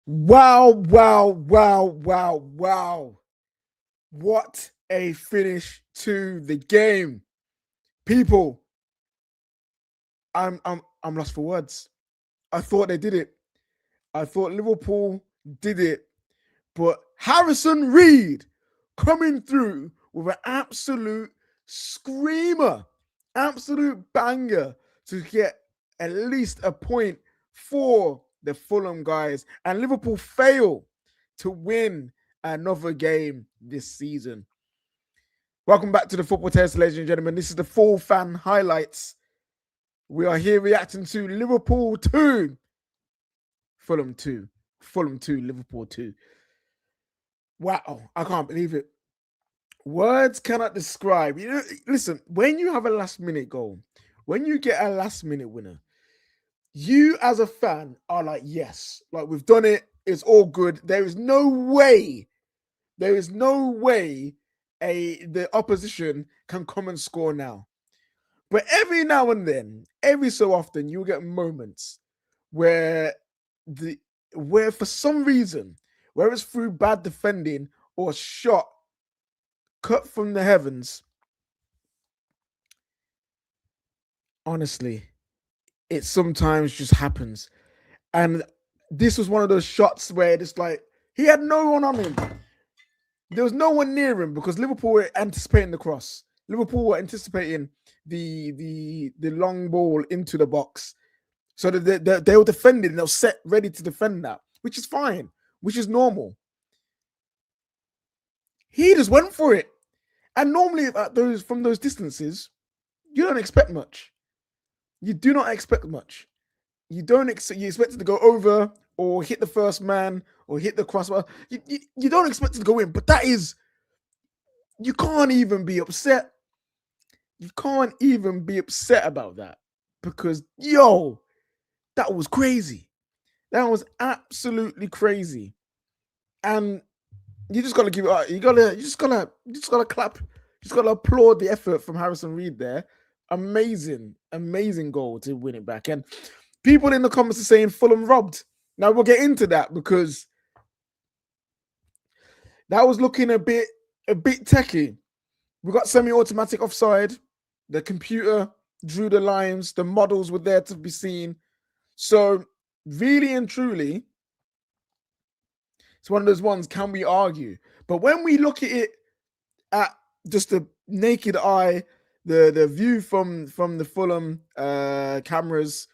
Wow, wow, wow, wow, wow. What a finish to the game. People, I'm lost for words. I thought they did it. I thought Liverpool did it. But Harrison Reed coming through with an absolute screamer, absolute banger to get at least a point for the Fulham guys. And Liverpool fail to win another game this season. Welcome back to the Football Terrace, ladies and gentlemen. This is the full fan highlights. We are here reacting to Liverpool 2, Fulham 2, Fulham 2, Liverpool 2. Wow, I can't believe it. Words cannot describe. Listen, when you have a last minute goal, when you get a last minute winner, you as a fan are like, yes, like we've done it. It's all good. There is no way the opposition can come and score now. But every now and then, every so often, you'll get moments where where for some reason, whether it's through bad defending or shot cut from the heavens, honestly, it sometimes just happens. And this was one of those shots where it's like he had no one on him. There was no one near him because Liverpool were anticipating the cross. Liverpool were anticipating the long ball into the box. So they were defending, they were set ready to defend that, which is fine, which is normal. He just went for it. And normally at from those distances, you don't expect much. You do not expect much. You expect it to go over or hit the first man or hit the crossbar. You don't expect it to go in, but that is, you can't even be upset. You can't even be upset about that because, that was crazy. That was absolutely crazy. And you just gotta give it up. You just gotta clap. You just gotta applaud the effort from Harrison Reed there. Amazing, amazing goal to win it back. And people in the comments are saying Fulham robbed. Now we'll get into that because that was looking a bit techie. We got semi-automatic offside. The computer drew the lines. The models were there to be seen. So really and truly, it's one of those ones. Can we argue? But when we look at it at just the naked eye, the view from the Fulham cameras,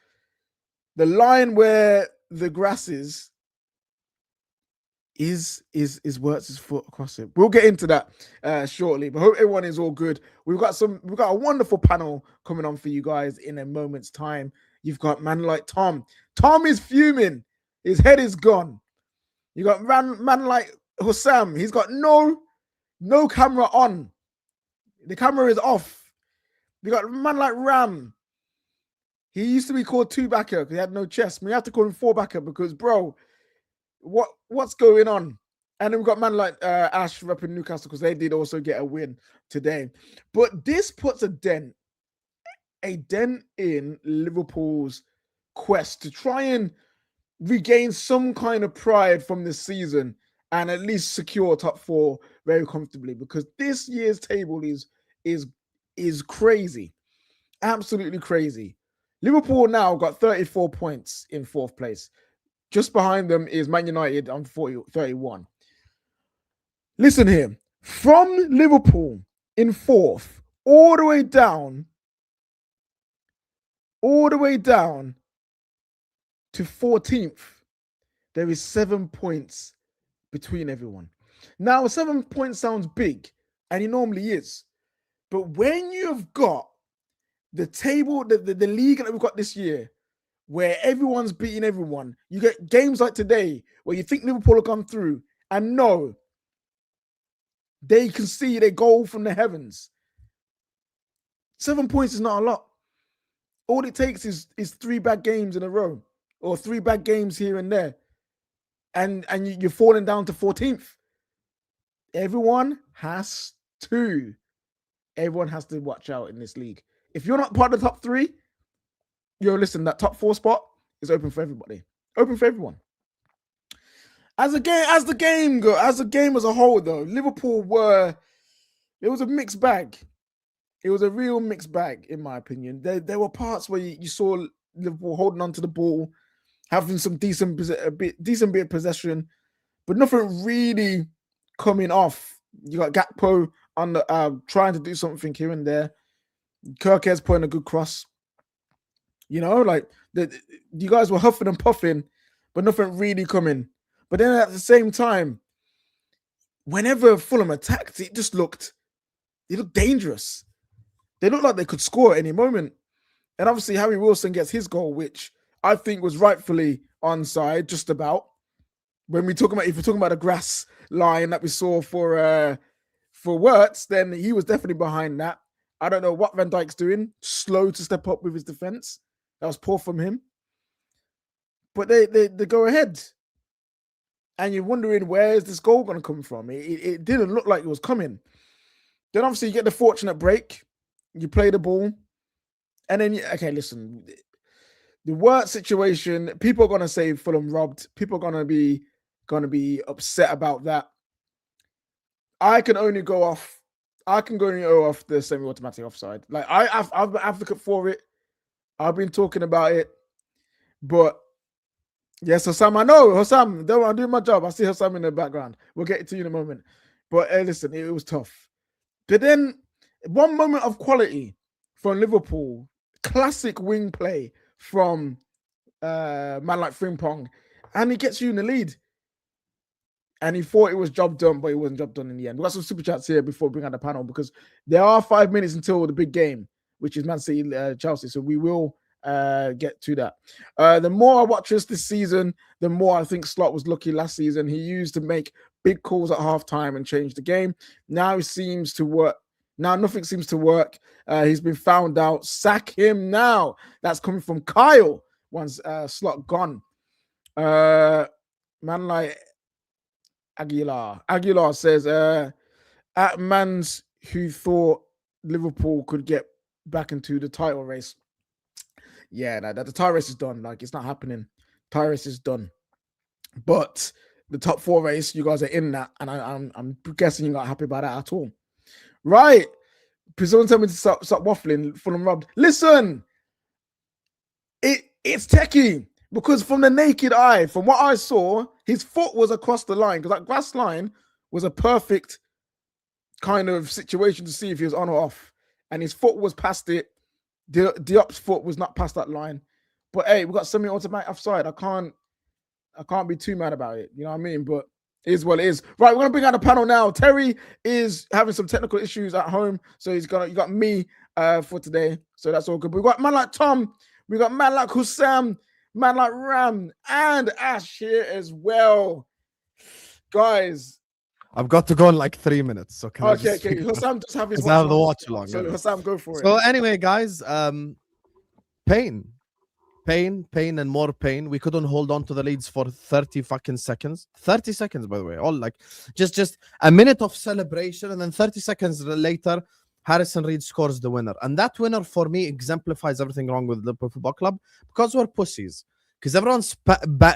the line where the grass is Wirtz's foot across it. We'll get into that shortly, but hope everyone is all good. We've got a wonderful panel coming on for you guys in a moment's time. You've got man like Tom. Tom is fuming. His head is gone. You got man like Hussam. He's got no camera on. The camera is off. You got a man like Ram. He used to be called two backer because he had no chest. We have to call him four backer because, bro, what's going on? And then we've got man like Ash repping Newcastle because they did also get a win today. But this puts a dent in Liverpool's quest to try and regain some kind of pride from this season and at least secure top four very comfortably, because this year's table is crazy, absolutely crazy. Liverpool now got 34 points in fourth place. Just behind them is Man United on 31. Listen here, from Liverpool in fourth all the way down to 14th, there is 7 points between everyone. Now, 7 points sounds big, and it normally is. But when you've got the table, the league that we've got this year, where everyone's beating everyone, you get games like today where you think Liverpool have gone through, and no, they can see their goal from the heavens. 7 points is not a lot. All it takes is 3 bad games in a row, or 3 bad games here and there, and you're falling down to 14th. Everyone has to watch out in this league. If you're not part of the top 3, listen, that top 4 spot is open for everybody. Open for everyone. As the game as a whole, though, it was a mixed bag. It was a real mixed bag, in my opinion. There were parts where you saw Liverpool holding on to the ball, having some decent bit of possession, but nothing really coming off. You got Gakpo on the trying to do something here and there. Kirkhead's putting a good cross. You know, like you guys were huffing and puffing, but nothing really coming. But then at the same time, whenever Fulham attacked, it looked dangerous. They looked like they could score at any moment. And obviously, Harry Wilson gets his goal, which I think was rightfully onside, just about. If we're talking about the grass line that we saw for Wirtz, then he was definitely behind that. I don't know what Van Dijk's doing. Slow to step up with his defense. That was poor from him. But they go ahead. And you're wondering, where is this goal going to come from? It didn't look like it was coming. Then obviously you get the fortunate break. You play the ball. And then, okay, listen. The Wirtz situation, people are going to say Fulham robbed. People are going to be upset about that. I can only go off the semi-automatic offside. Like I've been advocate for it. I've been talking about it. But yes, Hassam, I know. Hassam, I'm doing my job. I see Hassam in the background. We'll get to you in a moment. But listen, it was tough. But then one moment of quality from Liverpool, classic wing play from man like Frimpong, and he gets you in the lead. And he thought it was job done, but it wasn't job done in the end. We've got some super chats here before we bring out the panel, because there are 5 minutes until the big game, which is Man City Chelsea. So we will get to that. The more I watch this season, the more I think Slot was lucky last season. He used to make big calls at halftime and change the game. Now it seems to work. Now nothing seems to work. He's been found out. Sack him now. That's coming from Kyle once Slot gone. Man like Aguilar says, at Mans who thought Liverpool could get back into the title race. Yeah, the title race is done. Like, it's not happening. Title race is done. But the top 4 race, you guys are in that, and I'm guessing you're not happy about that at all. Right. Someone tell me to stop waffling. Fulham robbed. Listen, it's techie. Because from the naked eye, from what I saw, his foot was across the line. Because that grass line was a perfect kind of situation to see if he was on or off. And his foot was past it. Diop's foot was not past that line. But hey, we got semi-automatic offside. I can't be too mad about it. You know what I mean? But it is what it is. Right, we're going to bring out the panel now. Terry is having some technical issues at home. So you got me for today. So that's all good. But we got man like Tom. We got man like Hussam. Man like Ram and Ash here as well. Guys, I've got to go in like 3 minutes. So can okay. Hassam just have his watch. I have the watch along. So Hassam, go for it. So anyway, guys, pain, and more pain. We couldn't hold on to the leads for 30 fucking seconds. 30 seconds, by the way. All like just a minute of celebration, and then 30 seconds later, Harrison Reed scores the winner. And that winner, for me, exemplifies everything wrong with Liverpool Football Club, because we're pussies. Because everyone's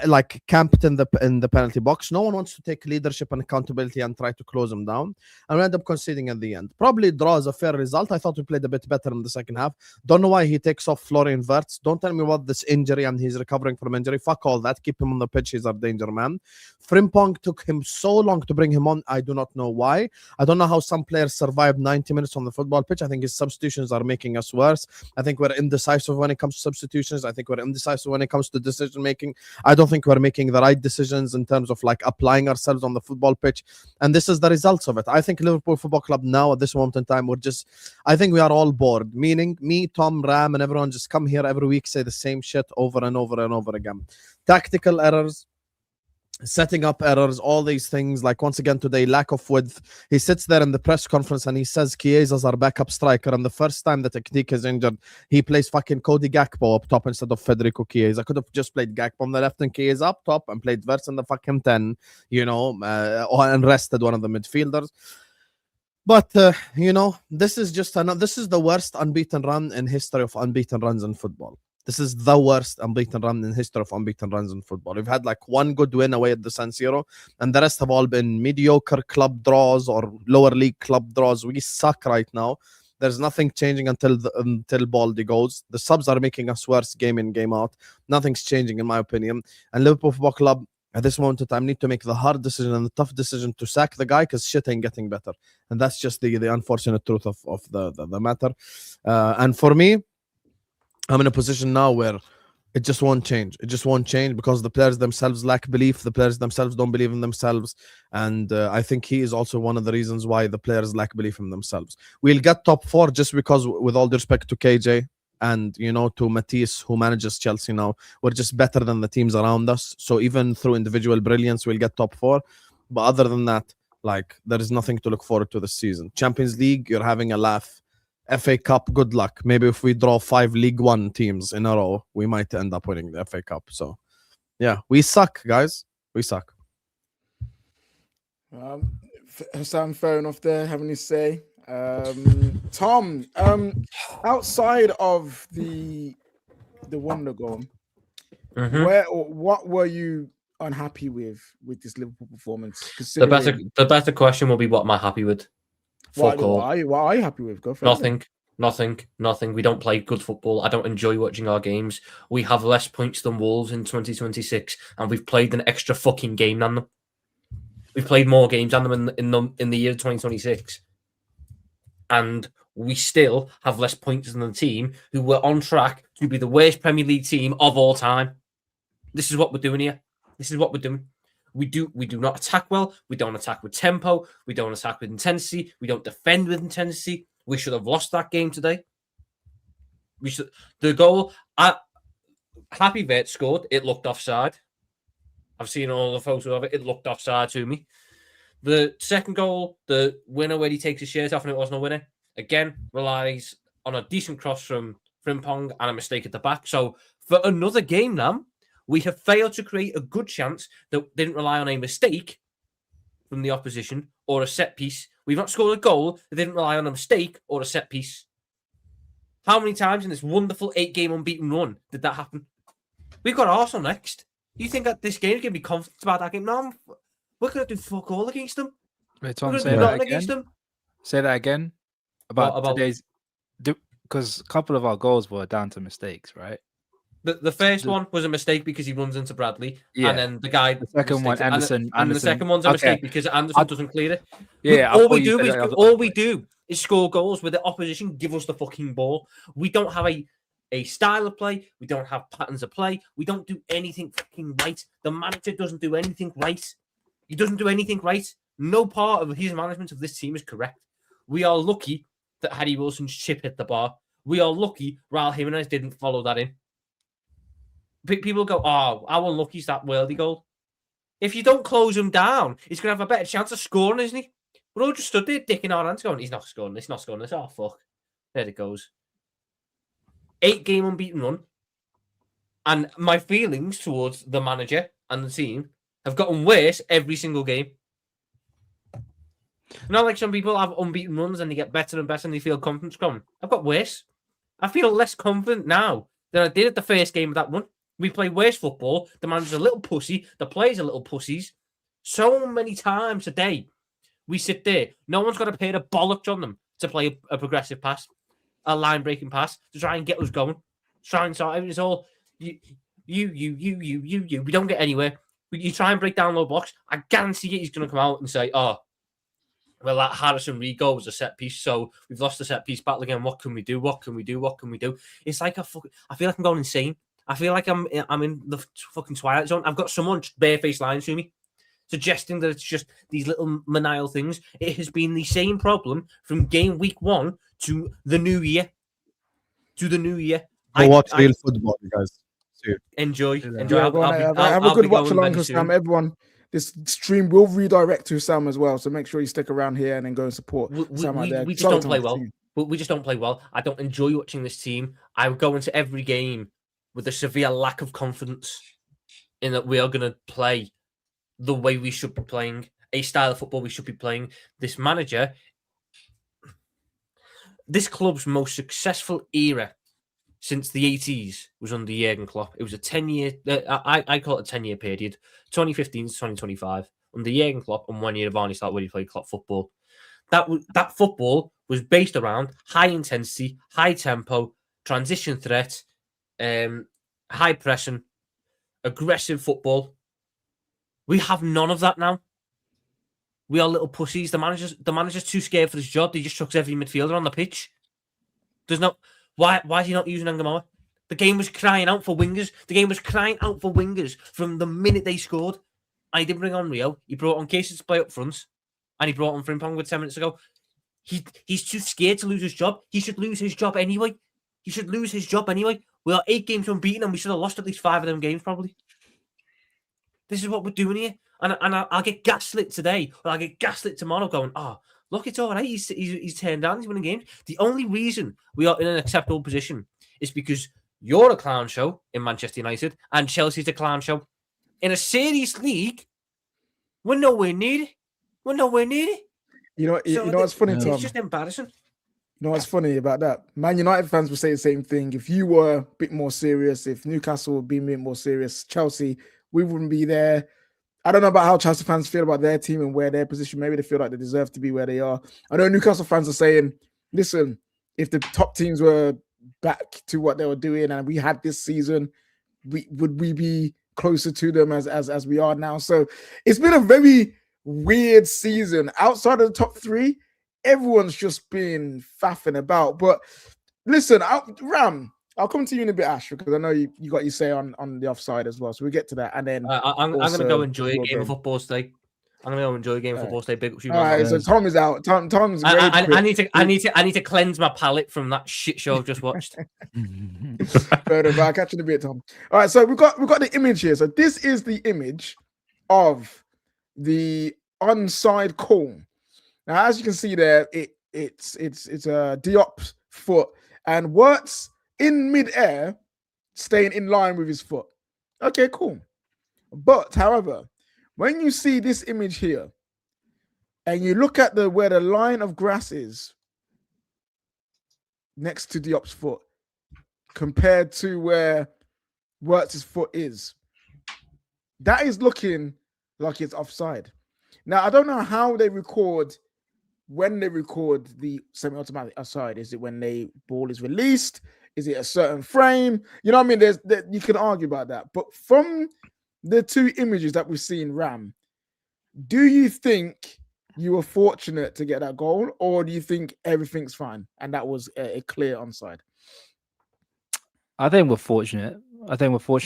like camped in the penalty box. No one wants to take leadership and accountability and try to close them down. And we end up conceding at the end. Probably draw is a fair result. I thought we played a bit better in the second half. Don't know why he takes off Florian Wirtz. Don't tell me what this injury and he's recovering from injury. Fuck all that. Keep him on the pitch. He's a danger man. Frimpong took him so long to bring him on. I do not know why. I don't know how some players survived 90 minutes on the football pitch. I think his substitutions are making us worse. I think we're indecisive when it comes to substitutions. I think we're indecisive when it comes to decision making. I don't think we're making the right decisions in terms of like applying ourselves on the football pitch, and this is the results of it. I think Liverpool Football Club now at this moment in time, I think we are all bored, meaning me, Tom, Ram, and everyone just come here every week, say the same shit over and over and over again. Tactical errors, setting up errors, all these things. Like once again today, lack of width. He sits there in the press conference and he says Chiesa's our backup striker, and the first time the technique is injured, he plays fucking Cody Gakpo up top instead of Federico Chiesa. Could have just played Gakpo on the left and Chiesa up top and played Wirtz in the fucking 10, and rested one of the midfielders. But this is the worst unbeaten run in history of unbeaten runs in football. This is the worst unbeaten run in history of unbeaten runs in football. We've had like one good win away at the San Siro, and the rest have all been mediocre club draws or lower league club draws. We suck right now. There's nothing changing until Baldy goes. The subs are making us worse game in, game out. Nothing's changing, in my opinion. And Liverpool Football Club, at this moment in time, need to make the hard decision and the tough decision to sack the guy because shit ain't getting better. And that's just the unfortunate truth of the matter. And for me, I'm in a position now where it just won't change. It just won't change because the players themselves lack belief. The players themselves don't believe in themselves. And I think he is also one of the reasons why the players lack belief in themselves. We'll get top 4 just because, with all due respect to KJ and, you know, to Matisse, who manages Chelsea now, we're just better than the teams around us. So even through individual brilliance, we'll get top 4. But other than that, like, there is nothing to look forward to this season. Champions League, you're having a laugh. FA Cup, good luck. Maybe if we draw 5 League One teams in a row, we might end up winning the FA Cup. So, yeah, we suck, guys. We suck. Hassan, fair enough there, having his say. Tom, outside of the wonder goal, what were you unhappy with this Liverpool performance? The better question will be, what am I happy with? What are you happy with? Go for Nothing. We don't play good football. I don't enjoy watching our games. We have less points than Wolves in 2026, and we've played an extra fucking game than them. We've played more games than them in the year 2026, and we still have less points than the team who were on track to be the worst Premier League team of all time. This is what we're doing here. This is what we're doing. We do not attack well. We don't attack with tempo. We don't attack with intensity. We don't defend with intensity. We should have lost that game today. The goal, Happy Vert scored. It looked offside. I've seen all the photos of it. It looked offside to me. The second goal, the winner where he takes his shirt off and it wasn't a winner, again, relies on a decent cross from Frimpong and a mistake at the back. So for another game now, we have failed to create a good chance that didn't rely on a mistake from the opposition or a set piece. We've not scored a goal that didn't rely on a mistake or a set piece. How many times in this wonderful 8-game unbeaten run did that happen? We've got Arsenal next. You think that this game is going to be confident about that game? No, we're going to do fuck all against them. Wait, Tom, say that again. About today's... Because a couple of our goals were down to mistakes, right? The first one was a mistake because he runs into Bradley, and then the second one, Anderson, and the second one's a mistake because Anderson doesn't clear it. Yeah, all we do is score goals where the opposition give us the fucking ball. We don't have a style of play. We don't have patterns of play. We don't do anything fucking right. The manager doesn't do anything right. He doesn't do anything right. No part of his management of this team is correct. We are lucky that Harry Wilson's chip hit the bar. We are lucky Raul Jimenez didn't follow that in. People go, oh, how unlucky is that worldy goal? If you don't close him down, he's going to have a better chance of scoring, isn't he? We're all just stood there dicking our hands going, he's not scoring this, not scoring this. Oh, fuck. There it goes. 8-game unbeaten run. And my feelings towards the manager and the team have gotten worse every single game. Not like some people have unbeaten runs and they get better and better and they feel confidence coming. I've got worse. I feel less confident now than I did at the first game of that run. We play worse football. The manager's a little pussy. The players are little pussies. So many times a day, we sit there. No one's got a pair of bollocks on them to play a progressive pass, a line-breaking pass, to try and get us going. Try and start. It's all you. We don't get anywhere. You try and break down low blocks. I guarantee you he's going to come out and say, oh, well, that Harrison Reed goal was a set piece, so we've lost the set piece battle again. What can we do? What can we do? What can we do? It's like I feel like I'm going insane. I feel like I'm in the fucking Twilight Zone. I've got someone barefaced lying to me, suggesting that it's just these little manial things. It has been the same problem from game week 1 to the new year. Watch real football, guys. Enjoy. Yeah, have a good watch along with Sam. Everyone, this stream will redirect to Sam as well, so make sure you stick around here and then go and support Sam out there. We just don't play well. We just don't play well. I don't enjoy watching this team. I would go into every game with a severe lack of confidence in that we are going to play the way we should be playing, a style of football we should be playing. This manager, this club's most successful era since the 80s was under Jurgen Klopp. It was a 10-year, I call it a 10-year period, 2015 to 2025, under Jurgen Klopp and 1 year of Arnie Slot when he played Klopp football. That football was based around high intensity, high tempo, transition threat, high pressing, aggressive football. We have none of that now. We are little pussies. The manager's too scared for his job. He just chucks every midfielder on the pitch. There's no why is he not using Angamoa? The game was crying out for wingers. The game was crying out for wingers from the minute they scored. And he didn't bring on Rio. He brought on Casey to play up front, and he brought on Frimpong with 10 minutes ago. He's too scared to lose his job. He should lose his job anyway. We are 8 games unbeaten, and we should have lost at least 5 of them games probably. This is what we're doing here. And I'll get gaslit today, or I'll get gaslit tomorrow going, oh, look, it's all right. He's turned down. He's winning games. The only reason we are in an acceptable position is because you're a clown show in Manchester United and Chelsea's a clown show. In a serious league, we're nowhere near it. You know what's funny, Tom? It's just embarrassing. You know what's funny about that? Man United fans will say the same thing. If you were a bit more serious, if Newcastle would be a bit more serious, Chelsea, we wouldn't be there. I don't know about how Chelsea fans feel about their team and where their position. Maybe they feel like they deserve to be where they are. I know Newcastle fans are saying, listen, if the top teams were back to what they were doing and we had this season, would we be closer to them as we are now? So it's been a very weird season. Outside of the top 3, everyone's just been faffing about. But listen, Ram, I'll come to you in a bit, Ash, because I know you got your say on the offside as well. So we get to that, and then I'm going to go enjoy a game of football today. Big up you. All right, so Tom is out. Tom's. I need to cleanse my palate from that shit show I've just watched. I'll catch you in a bit, Tom. All right, so we've got the image here. So this is the image of the onside call. Now, as you can see there, it's a Diop's foot, and Wirtz in mid-air, staying in line with his foot. Okay, cool. But, however, when you see this image here, and you look at where the line of grass is next to Diop's foot, compared to where Wirtz's foot is, that is looking like it's offside. Now, I don't know how they record, when they record the semi-automatic offside. Is it when the ball is released? Is it a certain frame? You know what I mean? You can argue about that. But from the 2 images that we've seen, Ram, do you think you were fortunate to get that goal, or do you think everything's fine and that was a clear onside? I think we're fortunate.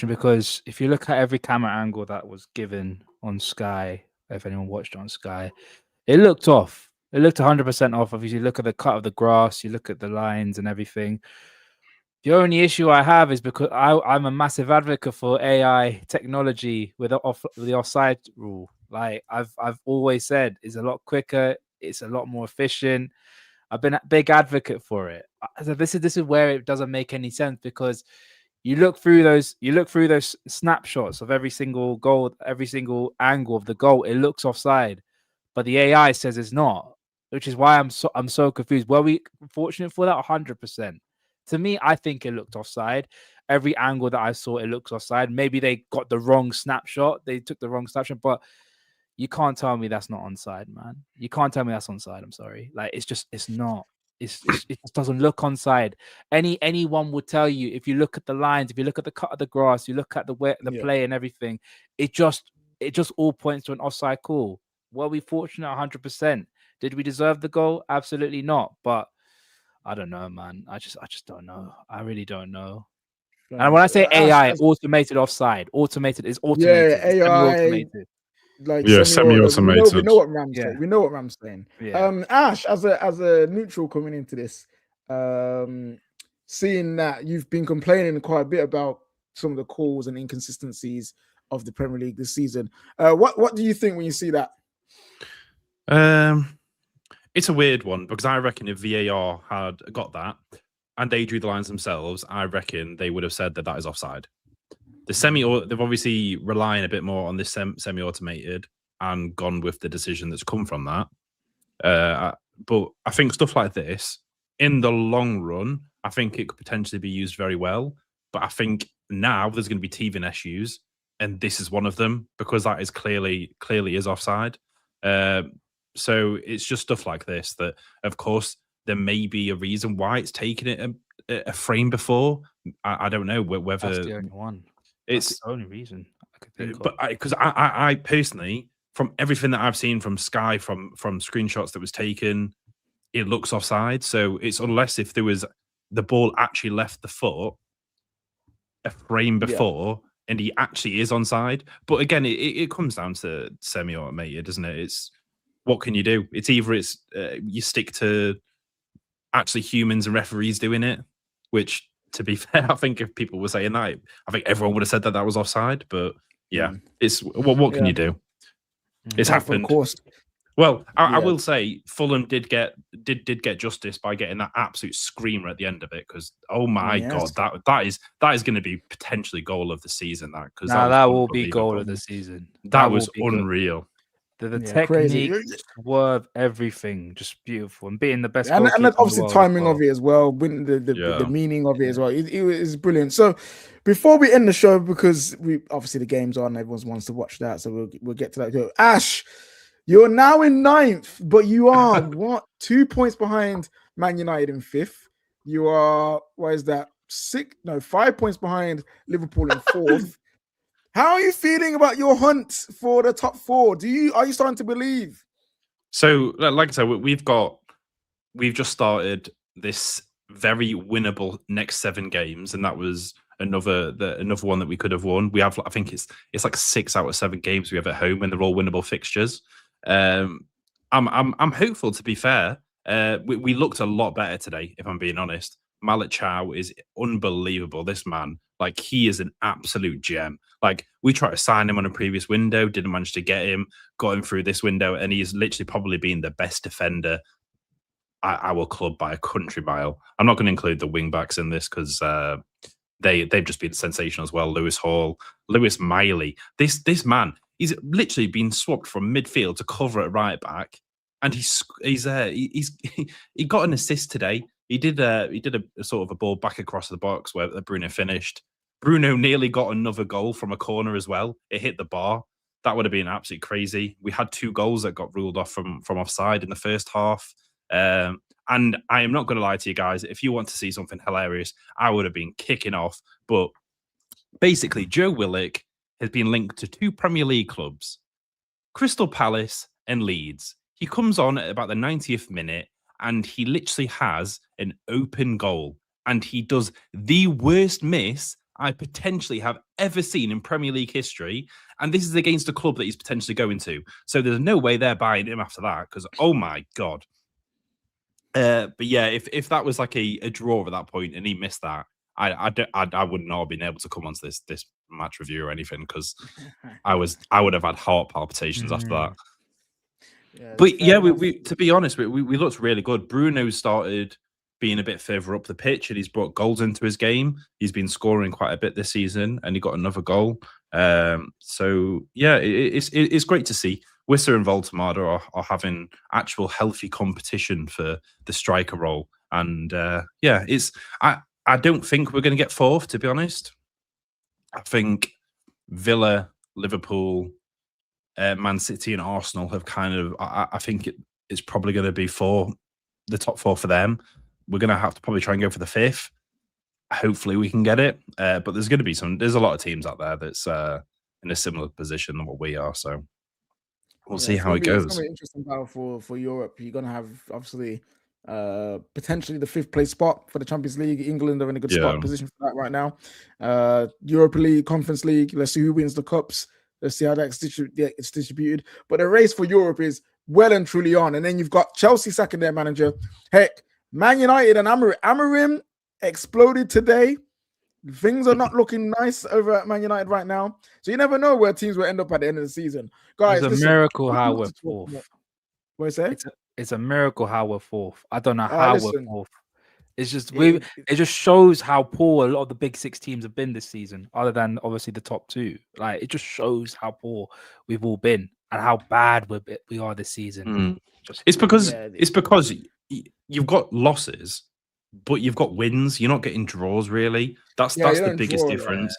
Because if you look at every camera angle that was given on Sky, if anyone watched on Sky, it looked off. It looked 100% off. If you look at the cut of the grass, you look at the lines and everything. The only issue I have is because I'm a massive advocate for AI technology with the offside rule. Like I've always said, it's a lot quicker, it's a lot more efficient. I've been a big advocate for it. So this is where it doesn't make any sense, because you look through those snapshots of every single goal, every single angle of the goal, it looks offside, but the AI says it's not, which is why I'm so confused. Were we fortunate for that? 100%. To me, I think it looked offside. Every angle that I saw, it looks offside. Maybe they got the wrong snapshot. They took the wrong snapshot, but you can't tell me that's not onside, man. You can't tell me that's onside. I'm sorry. Like, it's not. It just doesn't look onside. Anyone would tell you, if you look at the lines, if you look at the cut of the grass, you look at the play and everything, it just all points to an offside call. Were we fortunate? 100%. Did we deserve the goal? Absolutely not. But I don't know, man. I just don't know. I really don't know. And when I say AI, automated offside, automated is automated. Yeah, AI, automated. Like semi-automated. We know what Ram's saying. We know what Ram's saying. Yeah. Ash, as a neutral coming into this, seeing that you've been complaining quite a bit about some of the calls and inconsistencies of the Premier League this season, what do you think when you see that? It's a weird one, because I reckon if VAR had got that and they drew the lines themselves, I reckon they would have said that is offside. They've obviously relying a bit more on this semi-automated and gone with the decision that's come from that. But I think stuff like this, in the long run, I think it could potentially be used very well. But I think now there's going to be teething issues, and this is one of them because that is clearly is offside. So it's just stuff like this that, of course, there may be a reason why it's taken it a frame before. I don't know whether That's the only one. it's That's the only reason I could think but of. because I personally, from everything that I've seen from Sky, from screenshots that was taken, it looks offside. So it's unless if there was the ball actually left the foot a frame before and he actually is onside. But again, it comes down to semi-automated, doesn't it? It's what can you do? It's either you stick to actually humans and referees doing it, which, to be fair, I think if people were saying that, I think everyone would have said that was offside. But yeah, it's what can you do? It's happened. Of course. Well, I will say Fulham did get justice by getting that absolute screamer at the end of it, because oh my god, that is going to be potentially goal of the season. That will be goal of the season. That was unreal. The technique, swerve, everything, just beautiful, and being the best. And obviously timing of it as well, the meaning of it as well. It was brilliant. So before we end the show, because we obviously the game's on, everyone wants to watch that, so we'll get to that. So, Ash, you're now in 9th, but you are 2 points behind Man United in 5th. You are 5 points behind Liverpool in 4th. How are you feeling about your hunt for the top 4? Are you starting to believe? So, like I said, we've just started this very winnable next 7 games, and that was another one that we could have won. We have, I think it's like 6 out of 7 games we have at home, and they're all winnable fixtures. I'm hopeful, to be fair. We looked a lot better today, if I'm being honest. Malik Chow is unbelievable. This man, like, he is an absolute gem. Like, we tried to sign him on a previous window, didn't manage to get him, got him through this window, and he's literally probably been the best defender at our club by a country mile. I'm not going to include the wing backs in this because they've just been sensational as well. Lewis Hall, Lewis Miley. This man, he's literally been swapped from midfield to cover at right back, and he got an assist today. He did a sort of a ball back across the box where Bruno finished. Bruno nearly got another goal from a corner as well. It hit the bar. That would have been absolutely crazy. We had 2 goals that got ruled off from offside in the first half. And I am not going to lie to you guys. If you want to see something hilarious, I would have been kicking off. But basically, Joe Willock has been linked to 2 Premier League clubs, Crystal Palace and Leeds. He comes on at about the 90th minute, and he literally has an open goal. And he does the worst miss I potentially have ever seen in Premier League history. And this is against a club that he's potentially going to. So there's no way they're buying him after that, because, oh my God. But yeah, if that was like a draw at that point and he missed that, I would not have been able to come onto this match review or anything, because I would have had heart palpitations after that. Yeah, but yeah, we to be honest, we looked really good. Bruno started being a bit further up the pitch, and he's brought goals into his game. He's been scoring quite a bit this season, and he got another goal. So yeah, it's great to see. Worcester and Valdemar are having actual healthy competition for the striker role, and yeah, I don't think we're going to get 4th, to be honest. I think Villa, Liverpool, Man City and Arsenal have kind of, I think it's probably going to be the top 4 for them. We're going to have to probably try and go for the 5th. Hopefully we can get it. But there's going to be there's a lot of teams out there that's in a similar position than what we are. So we'll see how it goes. It's going to be an interesting battle for Europe. You're going to have, obviously, potentially the 5th place spot for the Champions League. England are in a good spot position for that right now. Europa League, Conference League. Let's see who wins the cups. Let's see how that's distributed. But the race for Europe is well and truly on. And then you've got Chelsea sacking their manager. Heck, Man United and Amorim exploded today. Things are not looking nice over at Man United right now. So you never know where teams will end up at the end of the season. Guys, it's a miracle how we're 4th. What is that? It's a miracle how we're 4th. I don't know how we're 4th. It's just it just shows how poor a lot of the big 6 teams have been this season, other than obviously the top 2. Like, it just shows how poor we've all been and how bad we are this season. It's because you've got losses, but you've got wins. You're not getting draws, really. That's Yeah, that's you the don't biggest draw a lot. difference.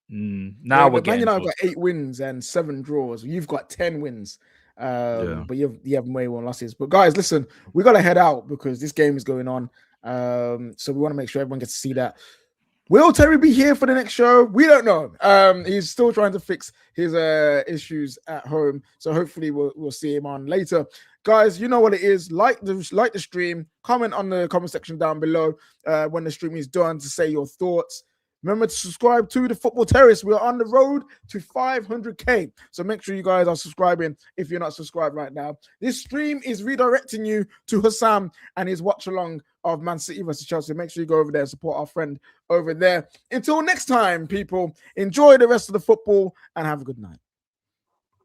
Now we're Man getting United close. got 8 wins and 7 draws. You've got 10 wins. But you have way more losses. But guys, listen, we gotta head out because this game is going on. So we want to make sure everyone gets to see that. Will Terry be here for the next show? We don't know. He's still trying to fix his issues at home. So hopefully we'll see him on later. Guys, you know what it is. Like the stream, comment on the comment section down below when the stream is done to say your thoughts. Remember to subscribe to the Football Terrace. We are on the road to 500k. So make sure you guys are subscribing if you're not subscribed right now. This stream is redirecting you to Hassam and his watch along of Man City versus Chelsea. Make sure you go over there and support our friend over there. Until next time, people, enjoy the rest of the football and have a good night.